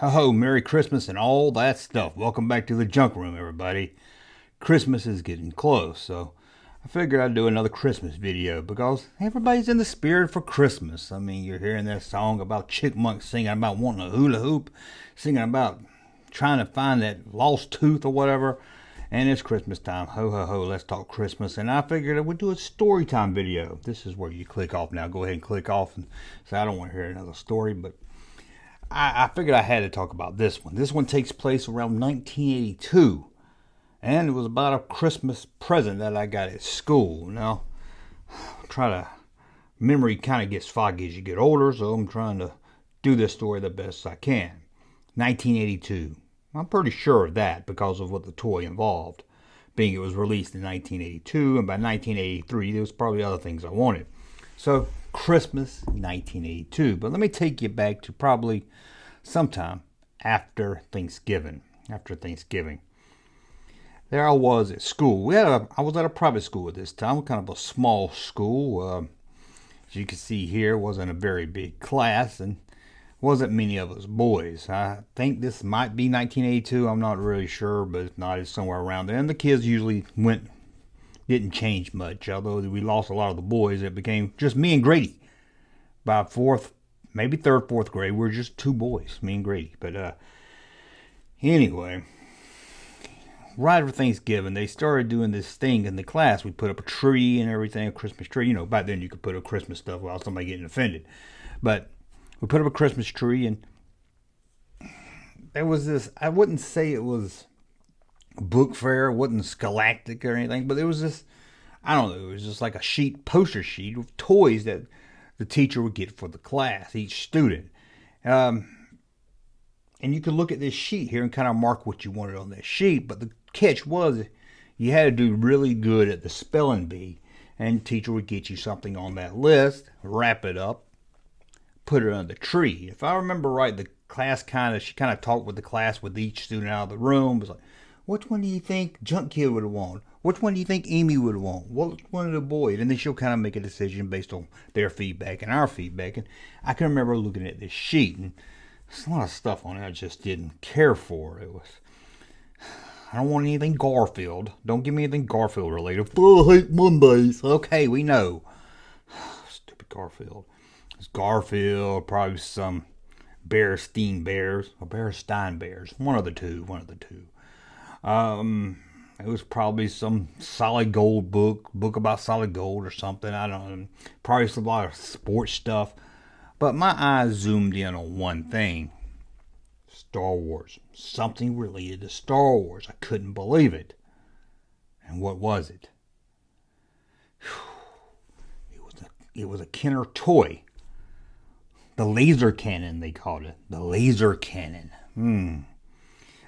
Ho, Merry Christmas and all that stuff. Welcome back to the junk room, everybody. Christmas is getting close, so I figured I'd do another Christmas video because everybody's in the spirit for Christmas. I mean, you're hearing that song about chipmunks singing about wanting a hula hoop, singing about trying to find that lost tooth or whatever, and it's Christmas time. Ho, ho, ho, let's talk Christmas. And I figured I would do a story time video. This is where you click off now. Go ahead and click off and say, I don't want to hear another story, but I figured I had to talk about this one. This one takes place around 1982, and it was about a Christmas present that I got at school. Now, memory kind of gets foggy as you get older, so I'm trying to do this story the best I can. 1982. I'm pretty sure of that because of what the toy involved, being it was released in 1982, and by 1983 there was probably other things I wanted. So, Christmas 1982. But let me take you back to probably sometime after Thanksgiving. There I was at school. I was at a private school at this time, kind of a small school. As you can see here, wasn't a very big class and wasn't many of us boys. I think this might be 1982. I'm not really sure, but if not, it's somewhere around there. And the kids usually didn't change much. Although we lost a lot of the boys, it became just me and Grady. By maybe third, fourth grade, we were just two boys, me and Grady. But anyway, right after Thanksgiving, they started doing this thing in the class. We put up a tree and everything, a Christmas tree. You know, back then you could put up Christmas stuff without somebody getting offended. But we put up a Christmas tree, and there was this, I wouldn't say it was a book fair, it wasn't scholastic or anything, but it was this, I don't know, it was just like a poster sheet of toys that the teacher would get for the class, each student. And you could look at this sheet here and kind of mark what you wanted on that sheet, but the catch was you had to do really good at the spelling bee, and the teacher would get you something on that list, wrap it up, put it under the tree. If I remember right, the class she kind of talked with the class with each student out of the room. It was like, which one do you think Junk Kid would have won? Which one do you think Amy would have won? Which one of the boys? And then she'll kind of make a decision based on their feedback and our feedback. And I can remember looking at this sheet, and there's a lot of stuff on it I just didn't care for. I don't want anything Garfield. Don't give me anything Garfield related. Oh, I hate Mondays. Okay, we know. Stupid Garfield. It's Garfield, probably some Bearstein Bears or Bearstein Bears. One of the two. It was probably some solid gold book about solid gold or something. I don't know. Probably a lot of sports stuff. But my eyes zoomed in on one thing. Star Wars. Something related to Star Wars. I couldn't believe it. And what was it? It was a Kenner toy. The laser cannon, they called it. The laser cannon.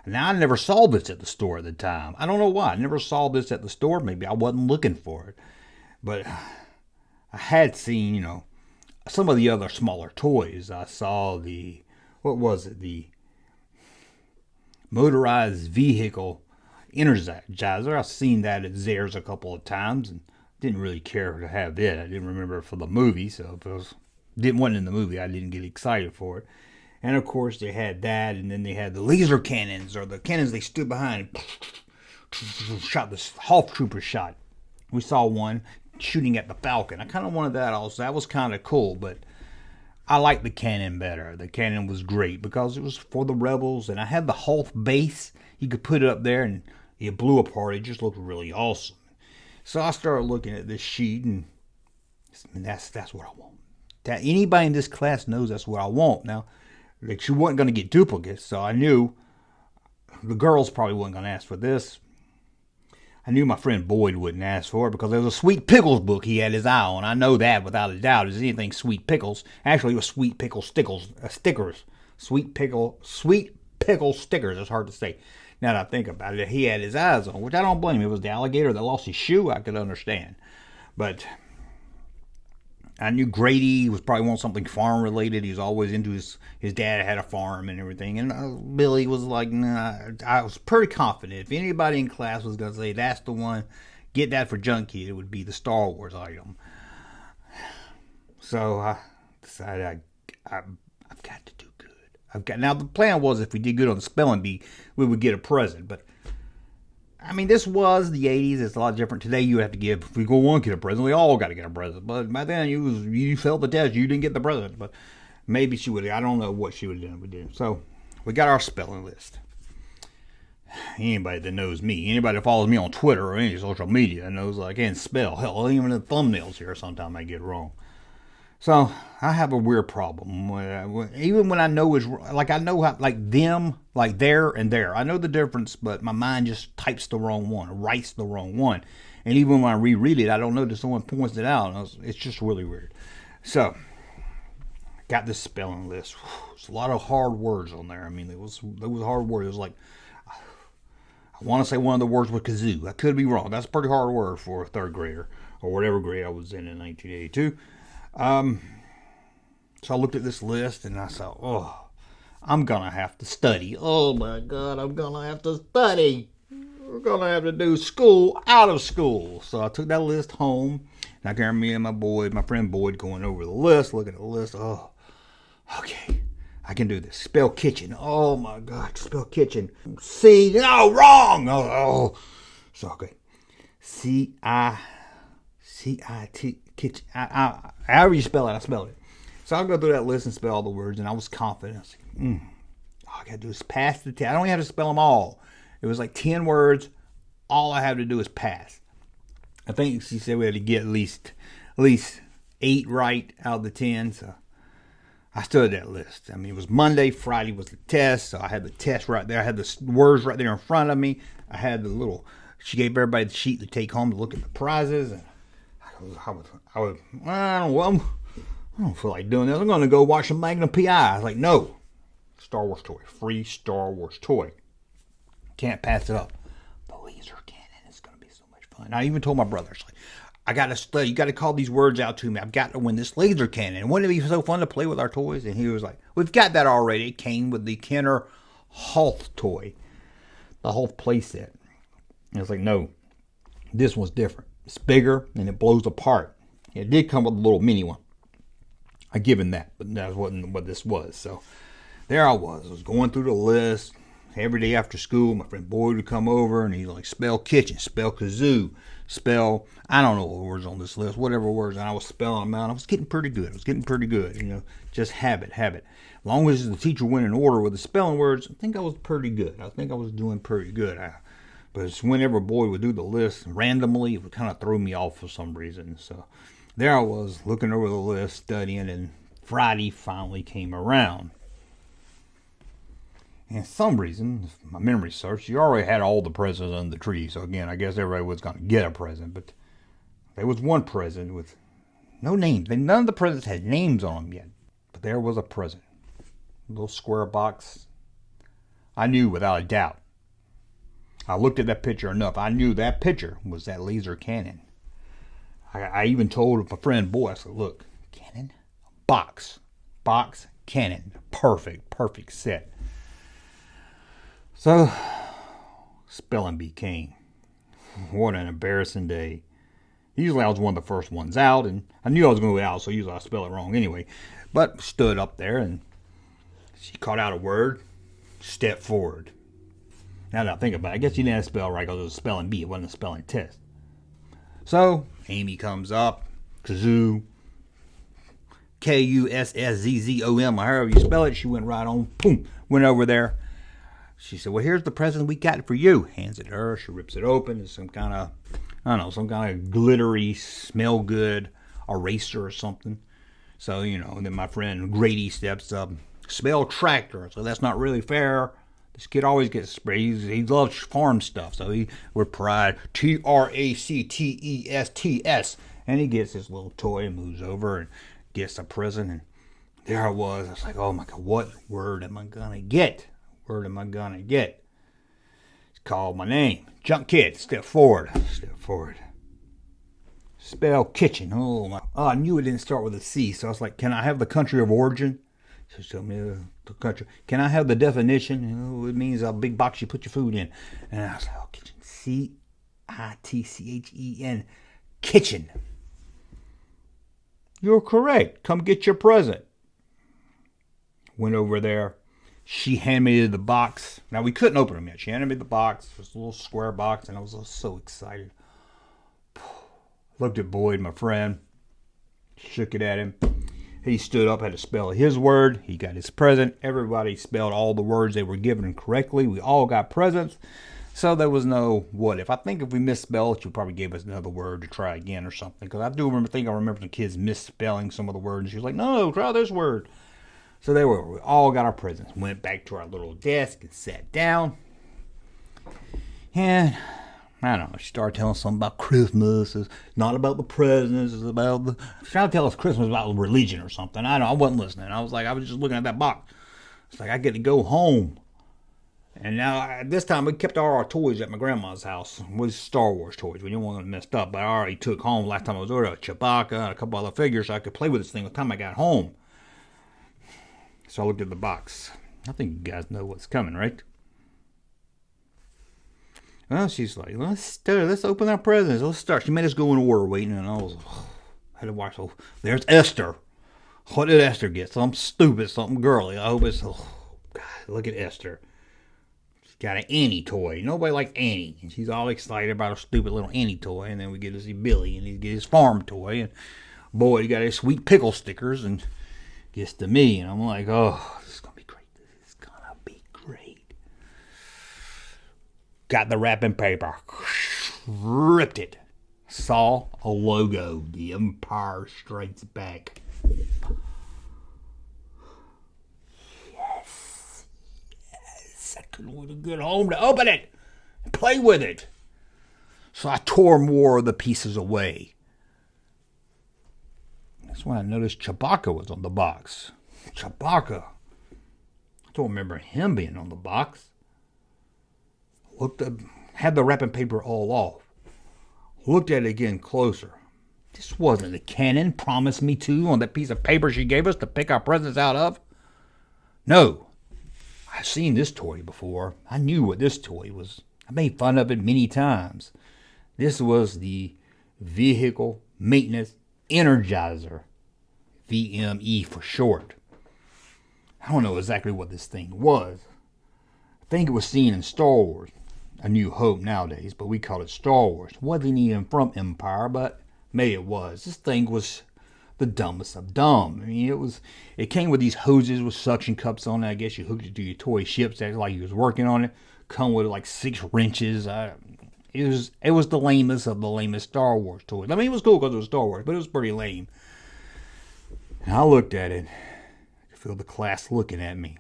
Now, I never saw this at the store at the time. I don't know why. I never saw this at the store. Maybe I wasn't looking for it. But I had seen, some of the other smaller toys. I saw the motorized vehicle Energizer. I've seen that at Zayre's a couple of times and didn't really care to have it. I didn't remember it for the movie, so if it wasn't in the movie, I didn't get excited for it. And of course, they had that, and then they had the laser cannons, or the cannons they stood behind and shot this Hoff Trooper shot. We saw one shooting at the Falcon. I kind of wanted that also. That was kind of cool, but I liked the cannon better. The cannon was great because it was for the rebels, and I had the Hoff base. You could put it up there, and it blew apart. It just looked really awesome. So I started looking at this sheet, and that's what I want. That anybody in this class knows that's what I want. Now, she wasn't going to get duplicates, so I knew the girls probably wasn't going to ask for this. I knew my friend Boyd wouldn't ask for it because there was a Sweet Pickles book he had his eye on. I know that without a doubt. Is anything Sweet Pickles? Actually, it was Sweet Pickle stickers. Sweet pickle stickers. It's hard to say. Now that I think about it, he had his eyes on, which I don't blame him. It was the alligator that lost his shoe. I could understand, but I knew Grady was probably wanting something farm related. He was always into his dad had a farm and everything. And Billy was like, nah. I was pretty confident. If anybody in class was going to say, that's the one, get that for Junk Kid, it would be the Star Wars item. So I decided I've got to do good. Now the plan was if we did good on the spelling bee, we would get a present. But I mean, this was the 80s. It's a lot different. Today you have to give, if we go one get a present, we all got to get a present. But by then you failed the test, you didn't get the present. But maybe she would have. I don't know what she would have done if we did. So we got our spelling list. Anybody that knows me, anybody that follows me on Twitter or any social media knows I can't spell. Hell, even the thumbnails here sometimes I get wrong. So I have a weird problem. Even when I know it's like I know how like them, like there and there. I know the difference, but my mind just types the wrong one, or writes the wrong one. And even when I reread it, I don't notice someone points it out. It's just really weird. So got this spelling list. There's a lot of hard words on there. I mean, it was hard words. It was like, I want to say one of the words was kazoo. I could be wrong. That's a pretty hard word for a third grader or whatever grade I was in 1982. So I looked at this list and I thought, oh, I'm going to have to study. Oh my God, I'm going to have to study. We're going to have to do school out of school. So I took that list home and I can remember me and my friend Boyd going over the list, looking at the list. Oh, okay. I can do this. Spell kitchen. Oh my God. Spell kitchen. No, wrong. Oh. So, okay. C-I-T, kitchen. However you spell it, I spell it. So I'll go through that list and spell all the words, and I was confident. I was like, all I got to do is pass the test. I don't even have to spell them all. It was like 10 words. All I have to do is pass. I think she said we had to get at least 8 right out of the 10, so I stood that list. I mean, it was Monday, Friday was the test, so I had the test right there. I had the words right there in front of me. I had she gave everybody the sheet to take home to look at the prizes. And I don't feel like doing this. I'm going to go watch some Magnum P.I. I was like, no. Star Wars toy. Free Star Wars toy. Can't pass it up. The laser cannon is going to be so much fun. I even told my brother, I got to study. You got to call these words out to me. I've got to win this laser cannon. And wouldn't it be so fun to play with our toys? And he was like, we've got that already. It came with the Kenner Hulk toy. The Hulk playset. And it's like, no, this one's different. It's bigger and it blows apart. It did come with a little mini one. I give him that, but that wasn't what this was. So there I was going through the list. Every day after school, my friend Boyd would come over and he'd like, spell kitchen, spell kazoo, spell, I don't know what words on this list, whatever words. And I was spelling them out. I was getting pretty good. Just habit. As long as the teacher went in order with the spelling words, I think I was pretty good. I think I was doing pretty good. But it's whenever Boyd would do the list randomly, it would kind of throw me off for some reason. So there I was looking over the list, studying, and Friday finally came around. And for some reason, if my memory serves, you already had all the presents under the tree. So again, I guess everybody was going to get a present. But there was one present with no names. None of the presents had names on them yet. But there was a present. A little square box. I knew without a doubt. I looked at that picture enough. I knew that picture was that laser cannon. I even told my friend Boy, I said, look, cannon, box, cannon. Perfect set. So, spelling bee came. What an embarrassing day. Usually I was one of the first ones out, and I knew I was going to go out, so usually I spell it wrong anyway. But stood up there, and she caught out a word, step forward. Now that I think about it, I guess you didn't have to spell right because it was a spelling bee. It wasn't a spelling test. So, Amy comes up, Kazoo, Kusszzom, however you spell it. She went right on, boom, went over there. She said, well, here's the present we got for you. Hands it to her. She rips it open. It's some kind of glittery, smell good eraser or something. So, then my friend Grady steps up, spell tractor. So that's not really fair. This kid always gets sprayed. He loves farm stuff. So with pride, TRACTESTS. And he gets his little toy and moves over and gets a present. And there I was. I was like, oh my God, what word am I going to get? It's called my name. Junk Kid, step forward. Spell kitchen. Oh, I knew it didn't start with a C. So I was like, can I have the country of origin? She told me the country. Can I have the definition? It means a big box you put your food in. And I was like, oh, kitchen. CITCHEN. Kitchen. You're correct. Come get your present. Went over there. She handed me the box. Now, we couldn't open them yet. She handed me the box. It was a little square box, and I was so excited. Looked at Boyd, my friend. Shook it at him. He stood up, had to spell his word. He got his present. Everybody spelled all the words they were given correctly. We all got presents. So there was no what if. I think if we misspelled it, you probably gave us another word to try again or something. Because I remember the kids misspelling some of the words. And she was like, no, try this word. So there we were. We all got our presents. Went back to our little desk and sat down. And I don't know. She started telling us something about Christmas. It's not about the presents. It's about the... She's trying to tell us Christmas about religion or something. I don't know. I wasn't listening. I was just looking at that box. It's like, I get to go home. And now, this time, we kept all our toys at my grandma's house. It was Star Wars toys. We didn't want them messed up. But I already took home last time I was over a Chewbacca and a couple other figures so I could play with this thing by the time I got home. So I looked at the box. I think you guys know what's coming, right? Well, she's like, let's open our presents. Let's start. She made us go in order waiting, and I had to watch. Oh, there's Esther. What did Esther get? Something stupid, something girly. I hope it's, God, look at Esther. She's got an Annie toy. Nobody likes Annie. And she's all excited about her stupid little Annie toy. And then we get to see Billy, and he gets his farm toy. And boy, he got his sweet pickle stickers, and gets to me. And I'm like, oh, this is going to be great. This is going to be great. Got the wrapping paper. Ripped it. Saw a logo. The Empire Strikes Back. Yes. I couldn't wait to get home to open it and play with it. So I tore more of the pieces away. That's when I noticed Chewbacca was on the box. Chewbacca. I don't remember him being on the box. Looked up, had the wrapping paper all off. Looked at it again closer. This wasn't the cannon promised me to on that piece of paper she gave us to pick our presents out of. No. I've seen this toy before. I knew what this toy was. I made fun of it many times. This was the Vehicle Maintenance Energizer. VME for short. I don't know exactly what this thing was. I think it was seen in Star Wars. A New Hope nowadays, but we call it Star Wars. Wasn't even from Empire, but maybe it was. This thing was the dumbest of dumb. I mean, it came with these hoses with suction cups on it. I guess you hooked it to your toy ships. That's like you was working on it. Come with like 6 wrenches. It was the lamest of the lamest Star Wars toys. I mean, it was cool because it was Star Wars, but it was pretty lame. And I looked at it. I could feel the class looking at me.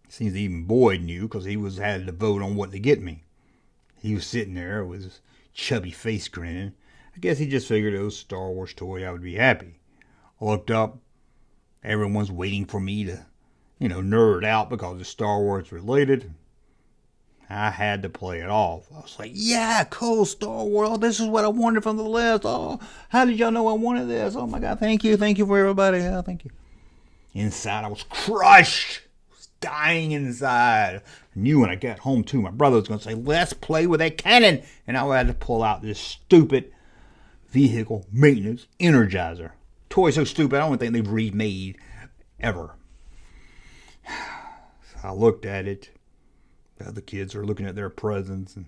Seems even Boyd knew because he had to vote on what to get me. He was sitting there with his chubby face grinning. I guess he just figured it was a Star Wars toy. I would be happy. I looked up. Everyone's waiting for me to, nerd out because it's Star Wars related. I had to play it off. I was like, yeah, cool, Star Wars. Oh, this is what I wanted from the list. Oh, how did y'all know I wanted this? Oh, my God, thank you. Thank you for everybody. Oh, thank you. Inside, I was crushed. Dying inside. I knew when I got home too, my brother was going to say, let's play with that cannon. And I had to pull out this stupid Vehicle Maintenance Energizer. Toy so stupid, I don't think they've remade ever. So I looked at it. The other kids are looking at their presents. And,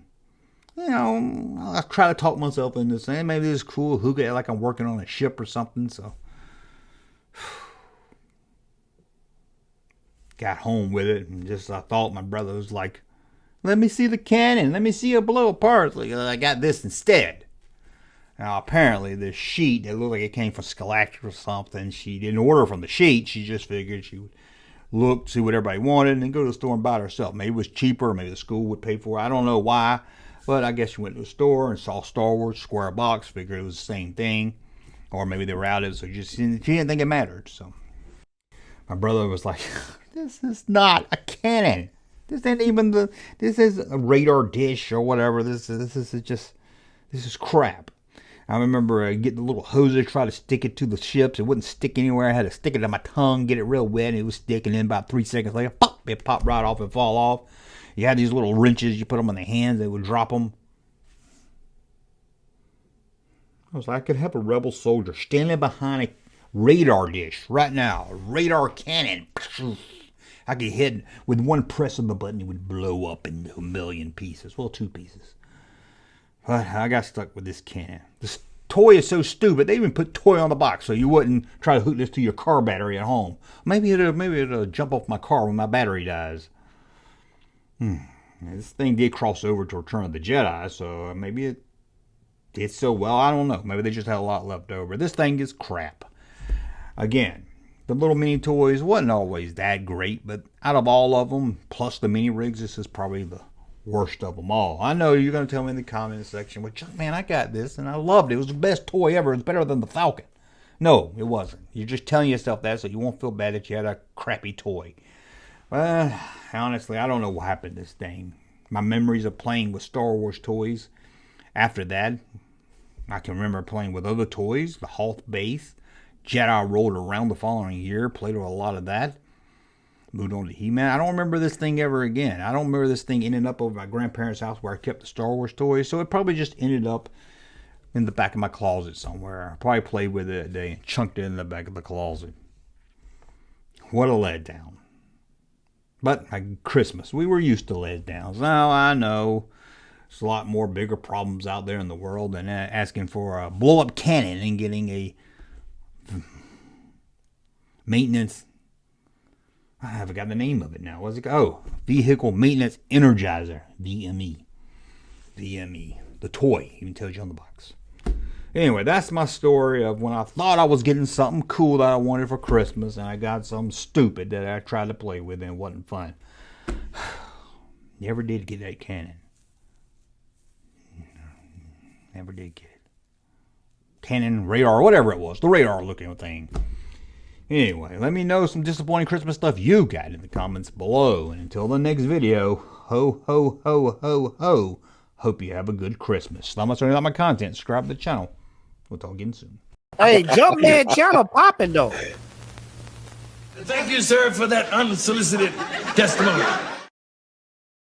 I try to talk myself into saying, maybe this is cool. Hook it like I'm working on a ship or something. So got home with it, and I thought my brother was like, let me see the cannon. Let me see it blow apart. Like, I got this instead. Now, apparently, this sheet, it looked like it came from Scholastic or something. She didn't order from the sheet. She just figured she would look, see what everybody wanted, and then go to the store and buy it herself. Maybe it was cheaper. Maybe the school would pay for it. I don't know why. But I guess she went to the store and saw Star Wars, square box, figured it was the same thing. Or maybe they were out of it, so she didn't think it mattered. So my brother was like, this is not a cannon. This ain't even this is a radar dish or whatever. This is crap. I remember getting the little hoses, try to stick it to the ships. It wouldn't stick anywhere. I had to stick it to my tongue, get it real wet, and it was sticking. And about 3 seconds later, pop, it popped right off and fall off. You had these little wrenches. You put them on the hands, they would drop them. I was like, I could have a rebel soldier standing behind a radar dish right now. A radar cannon. I could hit with one press of the button, it would blow up into a million pieces. Well, 2 pieces. But I got stuck with this cannon. This toy is so stupid. They even put toy on the box so you wouldn't try to hook this to your car battery at home. Maybe it'll jump off my car when my battery dies. This thing did cross over to Return of the Jedi, so maybe it did so well. I don't know. Maybe they just had a lot left over. This thing is crap. Again, the little mini toys wasn't always that great, but out of all of them, plus the mini rigs, this is probably the worst of them all. I know you're going to tell me in the comments section, well, man, I got this and I loved it. It was the best toy ever. It's better than the Falcon. No, it wasn't. You're just telling yourself that so you won't feel bad that you had a crappy toy. Well, honestly, I don't know what happened to this thing. My memories of playing with Star Wars toys. After that, I can remember playing with other toys, the Hoth base. Jedi rolled around the following year, played with a lot of that. Moved on to He-Man. I don't remember this thing ever again. I don't remember this thing ending up over my grandparents' house where I kept the Star Wars toys. So it probably just ended up in the back of my closet somewhere. I probably played with it a day and chunked it in the back of the closet. What a letdown. But like Christmas, we were used to letdowns. Now I know there's a lot more bigger problems out there in the world than asking for a blow-up cannon and getting a maintenance, I forgot the name of it now. What's it called? Oh, Vehicle Maintenance Energizer. VME. VME. The toy. Even tells you on the box. Anyway, that's my story of when I thought I was getting something cool that I wanted for Christmas, and I got something stupid that I tried to play with and it wasn't fun. Never did get that cannon. Never did get it. Cannon, radar, whatever it was. The radar looking thing. Anyway, let me know some disappointing Christmas stuff you got in the comments below. And until the next video, ho, ho, ho, ho, ho. Hope you have a good Christmas. Thumbs up on my content. Subscribe to the channel. We'll talk again soon. Hey, Junkman channel popping though. Thank you, sir, for that unsolicited testimony.